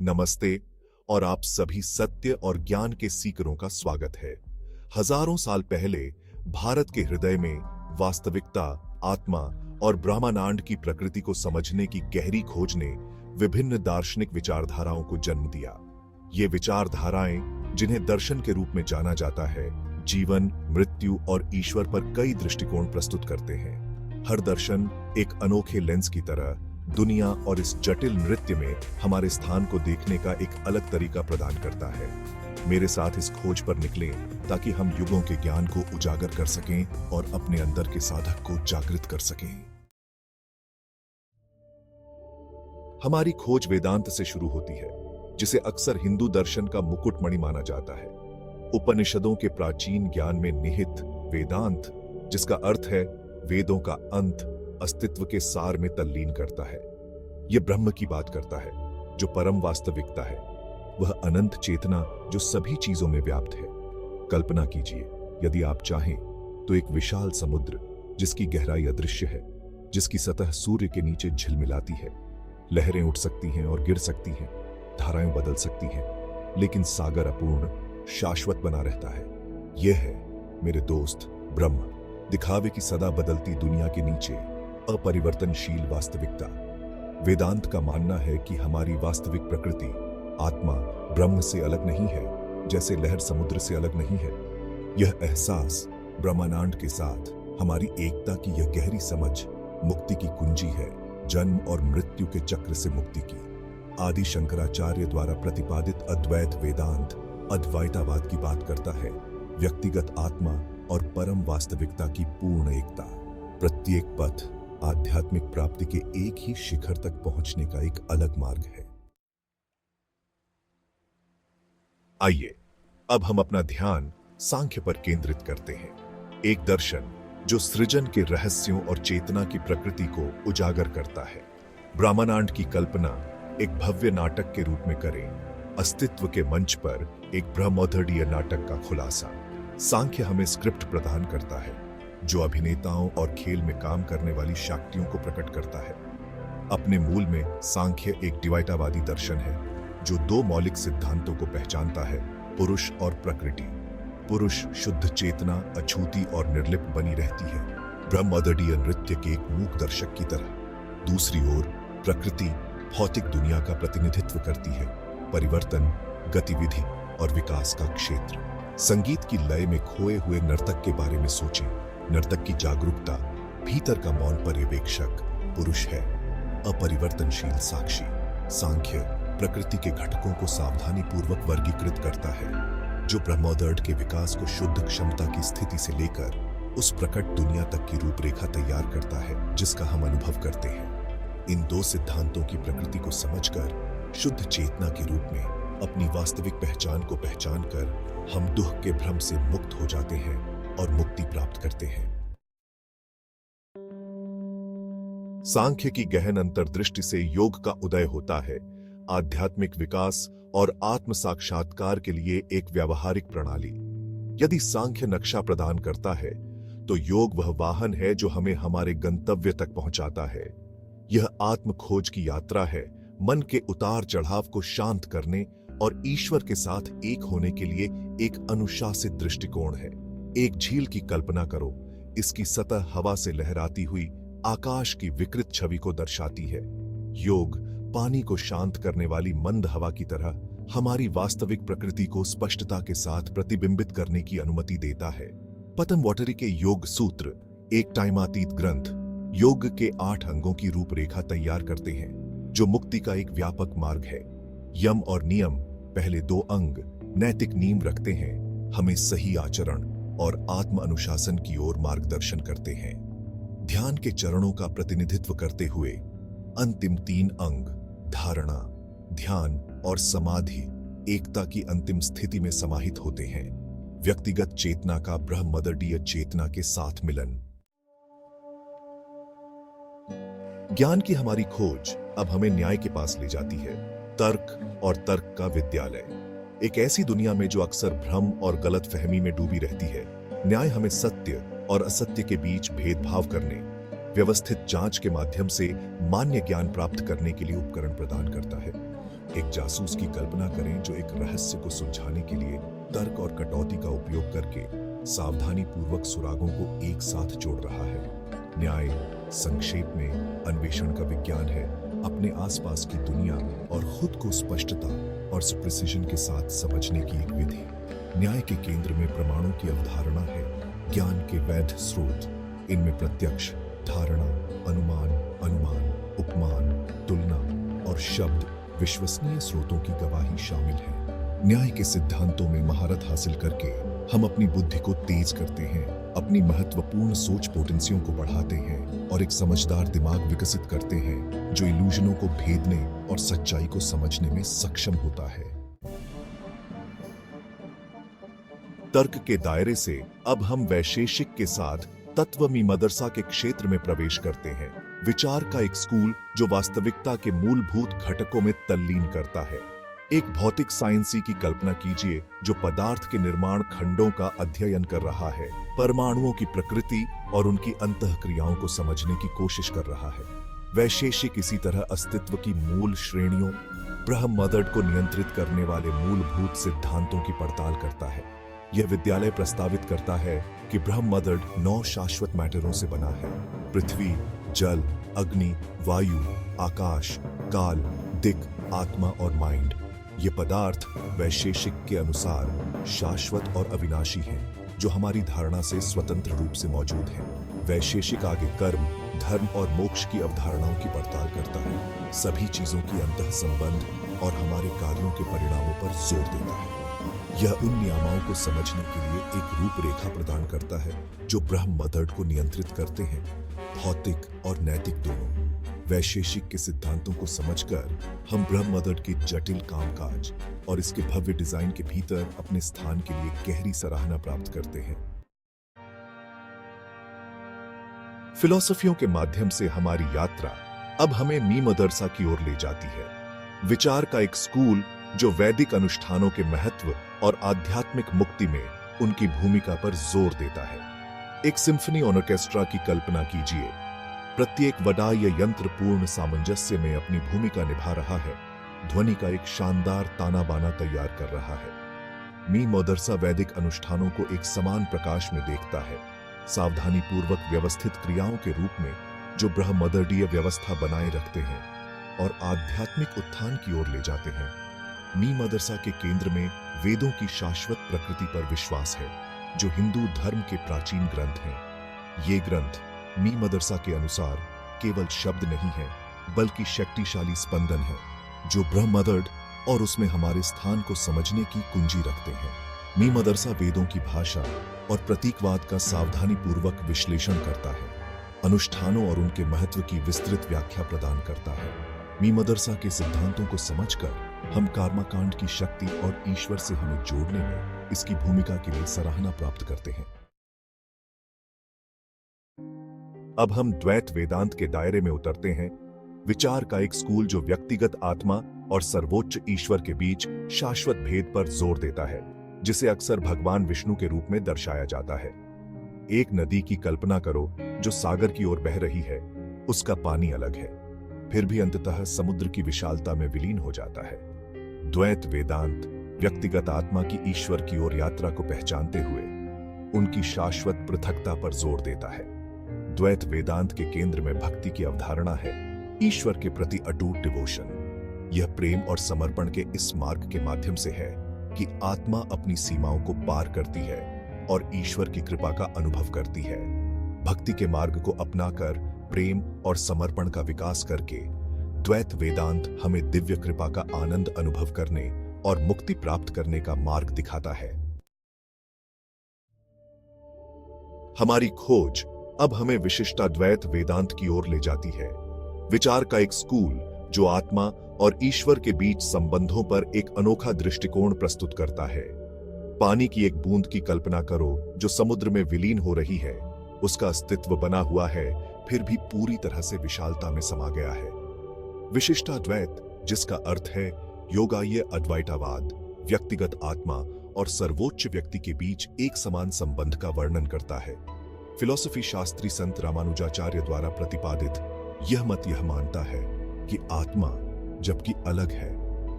नमस्ते और आप सभी सत्य और ज्ञान के सीकरों का स्वागत है। हजारों साल पहले भारत के हृदय में वास्तविकता, आत्मा और ब्रह्मांड की प्रकृति को समझने की गहरी खोज ने विभिन्न दार्शनिक विचारधाराओं को जन्म दिया। ये विचारधाराएं, जिन्हें दर्शन के रूप में जाना जाता है, जीवन, मृत्यु और ईश्वर पर कई दृष्टिकोण प्रस्तुत करते हैं। हर दर्शन एक अनोखे लेंस की तरह दुनिया और इस जटिल नृत्य में हमारे स्थान को देखने का एक अलग तरीका प्रदान करता है। मेरे साथ इस खोज पर निकलें ताकि हम युगों के ज्ञान को उजागर कर सकें और अपने अंदर के साधक को जागृत कर सकें। हमारी खोज वेदांत से शुरू होती है, जिसे अक्सर हिंदू दर्शन का मुकुटमणि माना जाता है। उपनिषदों के प्राचीन ज्ञान में निहित वेदांत, जिसका अर्थ है वेदों का अंत, अस्तित्व के सार में तल्लीन करता है। यह ब्रह्म की बात करता है, जो परम वास्तविकता है। वह अनंत चेतना जो सभी चीजों में व्याप्त है। कल्पना कीजिए, यदि आप चाहें तो एक विशाल समुद्र, जिसकी गहराई अदृश्य है, जिसकी सतह सूर्य के नीचे झिलमिलाती है। लहरें उठ सकती हैं और गिर सकती हैं, धाराएं बदल सकती हैं, लेकिन सागर अपूर्ण, शाश्वत बना रहता है। यह है, मेरे दोस्त, ब्रह्म, दिखावे की सदा बदलती दुनिया के नीचे अपरिवर्तनशील वास्तविकता। वेदांत का मानना है कि हमारी वास्तविक प्रकृति, आत्मा, ब्रह्म से अलग नहीं है, जैसे लहर समुद्र से अलग नहीं है। यह एहसास ब्रह्मांड के साथ हमारी एकता की यह गहरी समझ मुक्ति की कुंजी है, जन्म और मृत्यु के चक्र से मुक्ति की। आदि शंकराचार्य द्वारा प्रतिपादित अद्वैत वेदांत अद्वैतावाद की बात करता है, व्यक्तिगत आत्मा और परम वास्तविकता की पूर्ण एकता। प्रत्येक पथ आध्यात्मिक प्राप्ति के एक ही शिखर तक पहुंचने का एक अलग मार्ग है। आइए अब हम अपना ध्यान सांख्य पर केंद्रित करते हैं, एक दर्शन जो सृजन के रहस्यों और चेतना की प्रकृति को उजागर करता है। ब्रह्मांड की कल्पना एक भव्य नाटक के रूप में करें, अस्तित्व के मंच पर एक ब्रह्मोदर्डीय नाटक का खुलासा। सांख्य हमें स्क्रिप्ट प्रदान करता है, जो अभिनेताओं और खेल में काम करने वाली शक्तियों को प्रकट करता है। अपने मूल में सांख्य एक द्वैतावादी दर्शन है, जो दो मौलिक सिद्धांतों को पहचानता है, पुरुष और प्रकृति। पुरुष शुद्ध चेतना, अछूती और निर्लिप्त बनी रहती है, ब्रह्मोदर्डीय नृत्य के एक मूक दर्शक की तरह। दूसरी ओर प्रकृति भौतिक दुनिया का प्रतिनिधित्व करती है, परिवर्तन, गतिविधि और विकास का क्षेत्र। संगीत की लय में खोए हुए नर्तक के बारे में सोचें। नर्तक की जागरूकता, भीतर का मौन पर्यवेक्षक पुरुष है, अपरिवर्तनशील साक्षी। सांख्य प्रकृति के घटकों को सावधानी पूर्वक वर्गीकृत करता है, जो ब्रह्मोदर्ड के विकास को शुद्ध क्षमता की स्थिति से लेकर उस प्रकट दुनिया तक की रूपरेखा तैयार करता है, जिसका हम अनुभव करते हैं। इन दो सिद्धांतों की प्रकृति को समझकर शुद्ध चेतना के रूप में अपनी वास्तविक पहचान को पहचानकर हम दुख के भ्रम से मुक्त हो जाते हैं और मुक्ति प्राप्त करते हैं। सांख्य की गहन अंतर्दृष्टि से योग का उदय होता है, आध्यात्मिक विकास और आत्म साक्षात्कार के लिए एक व्यावहारिक प्रणाली। यदि सांख्य नक्शा प्रदान करता है, तो योग वह वाहन है जो हमें हमारे गंतव्य तक पहुंचाता है। यह आत्म खोज की यात्रा है, मन के उतार चढ़ाव को शांत करने और ईश्वर के साथ एक होने के लिए एक अनुशासित दृष्टिकोण है। एक झील की कल्पना करो, इसकी सतह हवा से लहराती हुई आकाश की विकृत छवि को दर्शाती है। योग पानी को शांत करने वाली मंद हवा की तरह हमारी वास्तविक प्रकृति को स्पष्टता के साथ प्रतिबिंबित करने की अनुमति देता है। पतंजलि के योग सूत्र, एक टाइमातीत ग्रंथ, योग के 8 अंगों की रूपरेखा तैयार करते हैं, जो मुक्ति का एक व्यापक मार्ग है। यम और नियम, पहले 2 अंग, नैतिक नींव रखते हैं, हमें सही आचरण और आत्म अनुशासन की ओर मार्गदर्शन करते हैं। ध्यान के चरणों का प्रतिनिधित्व करते हुए अंतिम 3 अंग, धारणा, ध्यान और समाधि, एकता की अंतिम स्थिति में समाहित होते हैं। व्यक्तिगत चेतना का ब्रह्मोदर्डीय चेतना के साथ मिलन। ज्ञान की हमारी खोज अब हमें न्याय के पास ले जाती है, तर्क और तर्क का विद्यालय। एक ऐसी दुनिया में जो अक्सर भ्रम और गलतफहमी में डूबी रहती है, न्याय हमें सत्य और असत्य के बीच भेदभाव करने, व्यवस्थित जांच के माध्यम से मान्य ज्ञान प्राप्त करने के लिए उपकरण प्रदान करता है। एक जासूस की कल्पना करें जो एक रहस्य को सुलझाने के लिए तर्क और कटौती का उपयोग करके सावधानी पूर्वक सुरागों को एक साथ जोड़ रहा है। न्याय संक्षेप में अन्वेषण का विज्ञान है, अपने आसपास की दुनिया और खुद को स्पष्टता और प्रिसिजन के साथ समझने की एक विधि। न्याय के केंद्र में प्रमाणों की अवधारणा है, ज्ञान के वैध स्रोत। इनमें प्रत्यक्ष, धारणा, अनुमान, उपमान, तुलना और शब्द विश्वसनीय स्रोतों की गवाही शामिल है। न्याय के सिद्धांतों में महारत हासिल करके हम अपनी बुद्धि को तेज करते हैं, अपनी महत्वपूर्ण सोच पोटेंसियों को बढ़ाते हैं और एक समझदार दिमाग विकसित करते हैं जो इल्यूजनों को भेदने और सच्चाई को समझने में सक्षम होता है। तर्क के दायरे से अब हम वैशेषिक के साथ तत्वमीमांसा के क्षेत्र में प्रवेश करते हैं। विचार का एक स्कूल जो वास्तविकता के मूलभूत घटकों में तल्लीन करता है। एक भौतिक साइंसी की कल्पना कीजिए जो पदार्थ के निर्माण खंडों का अध्ययन कर रहा है, परमाणुओं की प्रकृति और उनकी अंतःक्रियाओं को समझने की कोशिश कर रहा है। वैशेषिक इसी तरह अस्तित्व की मूल श्रेणियों, ब्रह्ममदड को नियंत्रित करने वाले मूलभूत सिद्धांतों की पड़ताल करता है। यह विद्यालय प्रस्तावित करता है कि ब्रह्ममदड 9 शाश्वत मैटरों से बना है: पृथ्वी, जल, अग्नि, वायु, आकाश, काल, दिक्, आत्मा और माइंड। ये पदार्थ वैशेषिक के अनुसार शाश्वत और अविनाशी हैं, जो हमारी धारणा से स्वतंत्र रूप से मौजूद हैं। वैशेषिक आगे कर्म, धर्म और मोक्ष की अवधारणाओं की पड़ताल करता है, सभी चीजों की अंतः संबंध और हमारे कार्यों के परिणामों पर जोर देता है। यह उन नियमों को समझने के लिए एक रूपरेखा प्रदान करता है जो ब्रह्ममदड को नियंत्रित करते हैं, भौतिक और नैतिक दोनों। वैशेषिक के सिद्धांतों को समझकर हम ब्रह्ममदड के जटिल कामकाज और इसके भव्य डिजाइन के भीतर अपने स्थान के लिए गहरी सराहना प्राप्त करते हैं। फिलॉसफियों के माध्यम से हमारी यात्रा अब हमें मीमांसा की ओर ले जाती है। विचार का एक स्कूल जो वैदिक अनुष्ठानों के महत्व और आध्यात्मिक मुक्ति में उनकी भूमिका पर जोर देता है। एक सिम्फनी ऑर्केस्ट्रा की कल्पना कीजिए। प्रत्येक वडाय यंत्र पूर्ण सामंजस्य में अपनी भूमिका निभा रहा है, ध्वनि का एक शानदार ताना बाना तैयार कर रहा है। मीमांसा वैदिक अनुष्ठानों को एक समान प्रकाश में देखता है, सावधानी पूर्वक व्यवस्थित क्रियाओं के रूप में जो ब्रह्ममदडीय व्यवस्था बनाए रखते हैं और आध्यात्मिक उत्थान की ओर ले जाते हैं। मीमांसा के केंद्र में वेदों की शाश्वत प्रकृति पर विश्वास है, जो हिंदू धर्म के प्राचीन ग्रंथ हैं। ये ग्रंथ मीमांसा के अनुसार केवल शब्द नहीं है, बल्कि शक्तिशाली स्पंदन है जो ब्रह्ममदड और उसमें हमारे स्थान को समझने की कुंजी रखते हैं। मीमांसा वेदों की भाषा और प्रतीकवाद का सावधानी पूर्वक विश्लेषण करता है, अनुष्ठानों और उनके महत्व की विस्तृत व्याख्या प्रदान करता है। मीमांसा के सिद्धांतों को समझकर हम कर्मकांड की शक्ति और ईश्वर से हमें जोड़ने में इसकी भूमिका के लिए सराहना प्राप्त करते हैं। अब हम द्वैत वेदांत के दायरे में उतरते हैं। विचार का एक स्कूल जो व्यक्तिगत आत्मा और सर्वोच्च ईश्वर के बीच शाश्वत भेद पर जोर देता है, जिसे अक्सर भगवान विष्णु के रूप में दर्शाया जाता है। एक नदी की कल्पना करो जो सागर की ओर बह रही है। उसका पानी अलग है, फिर भी अंततः समुद्र की विशालता में विलीन हो जाता है। द्वैत वेदांत व्यक्तिगत आत्मा की ईश्वर की ओर यात्रा को पहचानते हुए उनकी शाश्वत पृथकता पर जोर देता है। द्वैत वेदांत के केंद्र में भक्ति की अवधारणा है, ईश्वर के प्रति अटूट डिवोशन। यह प्रेम और समर्पण के इस मार्ग के माध्यम से है कि आत्मा अपनी सीमाओं को पार करती है और ईश्वर की कृपा का अनुभव करती है। भक्ति के मार्ग को अपनाकर प्रेम और समर्पण का विकास करके द्वैत वेदांत हमें दिव्य कृपा का आनंद अनुभव करने और मुक्ति प्राप्त करने का मार्ग दिखाता है। हमारी खोज अब हमें विशिष्टाद्वैत वेदांत की ओर ले जाती है। विचार का एक स्कूल जो आत्मा और ईश्वर के बीच संबंधों पर एक अनोखा दृष्टिकोण प्रस्तुत करता है। पानी की एक बूंद की कल्पना करो जो समुद्र में विलीन हो रही है। उसका अस्तित्व बना हुआ है, फिर भी पूरी तरह से विशालता में समा गया है। विशिष्टाद्वैत, जिसका अर्थ है योगाय अद्वैतवाद, व्यक्तिगत आत्मा और सर्वोच्च व्यक्ति के बीच एक समान संबंध का वर्णन करता है। फिलॉसफी शास्त्री संत रामानुजाचार्य द्वारा प्रतिपादित यह मत यह मानता है कि आत्मा जबकि अलग है,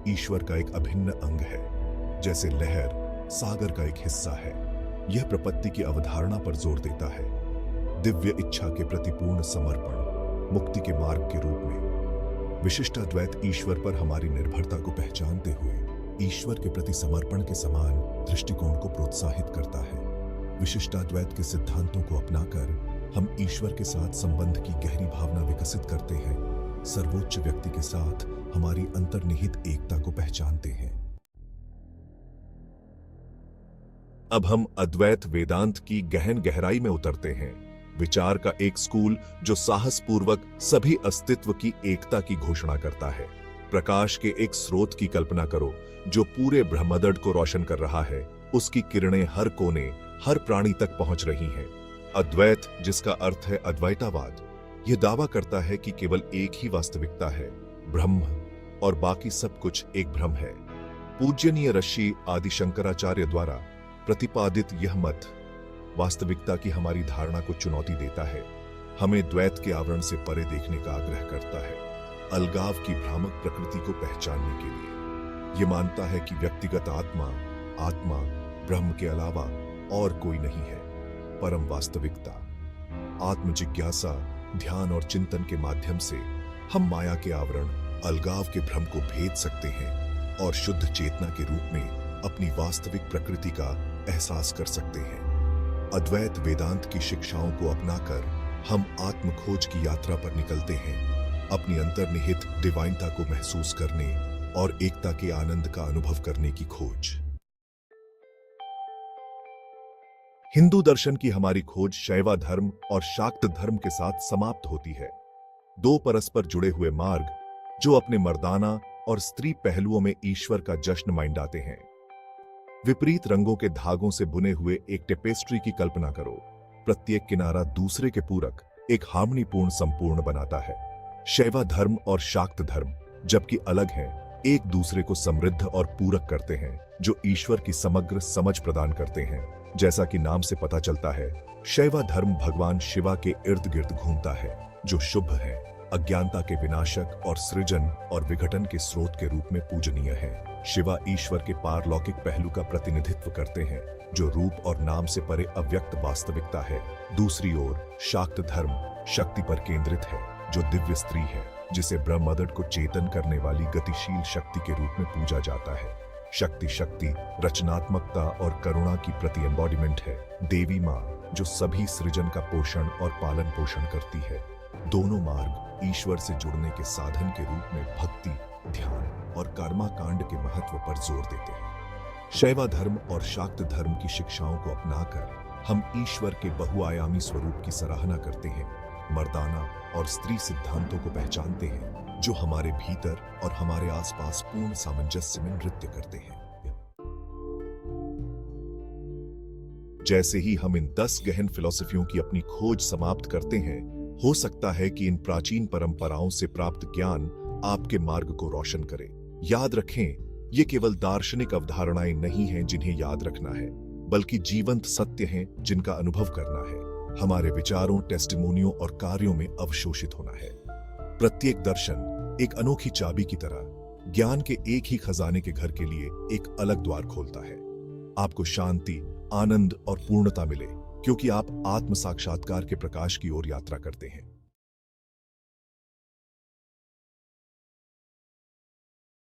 ईश्वर का एक अभिन्न अंग है, जैसे लहर सागर का एक हिस्सा है। यह प्रपत्ति की अवधारणा पर जोर देता है, दिव्य इच्छा के प्रति पूर्ण समर्पण मुक्ति के मार्ग के रूप में। विशिष्टाद्वैत ईश्वर पर हमारी निर्भरता को पहचानते हुए ईश्वर के प्रति समर्पण के समान दृष्टिकोण को प्रोत्साहित करता है। विशिष्टाद्वैत के सिद्धांतों को अपनाकर हम ईश्वर के साथ संबंध की गहरी भावना विकसित करते हैं, सर्वोच्च व्यक्ति के साथ हमारी अंतर्निहित एकता को पहचानते हैं। अब हम अद्वैत वेदांत की गहन गहराई में उतरते हैं, विचार का एक स्कूल जो साहसपूर्वक सभी अस्तित्व की एकता की घोषणा करता है। प्रकाश के एक स्रोत की कल्पना करो जो पूरे ब्रह्मांड को रोशन कर रहा है। उसकी किरणें हर कोने, हर प्राणी तक पहुंच रही हैं। अद्वैत, जिसका अर्थ है अद्वैतावाद, यह दावा करता है कि केवल एक ही वास्तविकता है, ब्रह्म, और बाकी सब कुछ एक भ्रम है। पूज्यनीय ऋषि आदि शंकराचार्य द्वारा प्रतिपादित यह मत वास्तविकता की हमारी धारणा को चुनौती देता है, हमें द्वैत के आवरण से परे देखने का आग्रह करता है, अलगाव की भ्रामक प्रकृति को पहचानने के लिए। यह मानता है कि व्यक्तिगत आत्मा ब्रह्म के अलावा और कोई नहीं है। परम वास्तविकता, आत्म जिज्ञासा, ध्यान और चिंतन के माध्यम से हम माया के आवरण, अलगाव के भ्रम को भेद सकते हैं और शुद्ध चेतना के रूप में अपनी वास्तविक प्रकृति का एहसास कर सकते हैं। अद्वैत वेदांत की शिक्षाओं को अपनाकर हम आत्म खोज की यात्रा पर निकलते हैं, अपनी अंतर्निहित डिवाइनता को महसूस करने और एकता के आनंद का अनुभव करने की खोज। हिंदू दर्शन की हमारी खोज शैव धर्म और शाक्त धर्म के साथ समाप्त होती है, दो परस्पर जुड़े हुए मार्ग जो अपने मर्दाना और स्त्री पहलुओं में ईश्वर का जश्न मनाते हैं। विपरीत रंगों के धागों से बुने हुए एक टेपेस्ट्री की कल्पना करो, प्रत्येक किनारा दूसरे के पूरक एक हार्मनीपूर्ण संपूर्ण बनाता है। शैव धर्म और शाक्त धर्म जबकि अलग हैं, एक दूसरे को समृद्ध और पूरक करते हैं, जो ईश्वर की समग्र समझ प्रदान करते हैं। जैसा कि नाम से पता चलता है, शैव धर्म भगवान शिवा के इर्द गिर्द घूमता है, जो शुभ है, अज्ञानता के विनाशक और सृजन और विघटन के स्रोत के रूप में पूजनीय है। शिवा ईश्वर के पारलौकिक पहलू का प्रतिनिधित्व करते हैं, जो रूप और नाम से परे अव्यक्त वास्तविकता है। दूसरी ओर शाक्त धर्म शक्ति पर केंद्रित है, जो दिव्य स्त्री है, जिसे ब्रह्मांड को चेतन करने वाली गतिशील शक्ति के रूप में पूजा जाता है। शक्ति रचनात्मकता और करुणा की प्रति एम्बॉडीमेंट है। देवी माँ, जो सभी सृजन का पोषण और पालन पोषण करती है। दोनों मार्ग ईश्वर से जुड़ने के साधन के रूप में भक्ति, ध्यान और कर्माकांड के महत्व पर जोर देते हैं। शैव धर्म और शाक्त धर्म की शिक्षाओं को अपनाकर हम ईश्वर के बहुआयामी स्वरूप की सराहना करते हैं, मर्दाना और स्त्री सिद्धांतों को पहचानते हैं, जो हमारे भीतर और हमारे आसपास पूर्ण सामंजस्य में नृत्य करते हैं। जैसे ही हम इन 10 गहन फिलॉसफियों की अपनी खोज समाप्त करते हैं, हो सकता है कि इन प्राचीन परंपराओं से प्राप्त ज्ञान आपके मार्ग को रोशन करे। याद रखें, ये केवल दार्शनिक अवधारणाएं नहीं हैं जिन्हें याद रखना है, बल्कि जीवंत सत्य हैं जिनका अनुभव करना है, हमारे विचारों, टेस्टिमोनियों और कार्यों में अवशोषित होना है। प्रत्येक दर्शन एक अनोखी चाबी की तरह ज्ञान के एक ही खजाने के घर के लिए एक अलग द्वार खोलता है। आपको शांति, आनंद और पूर्णता मिले, क्योंकि आप आत्म साक्षात्कार के प्रकाश की ओर यात्रा करते हैं।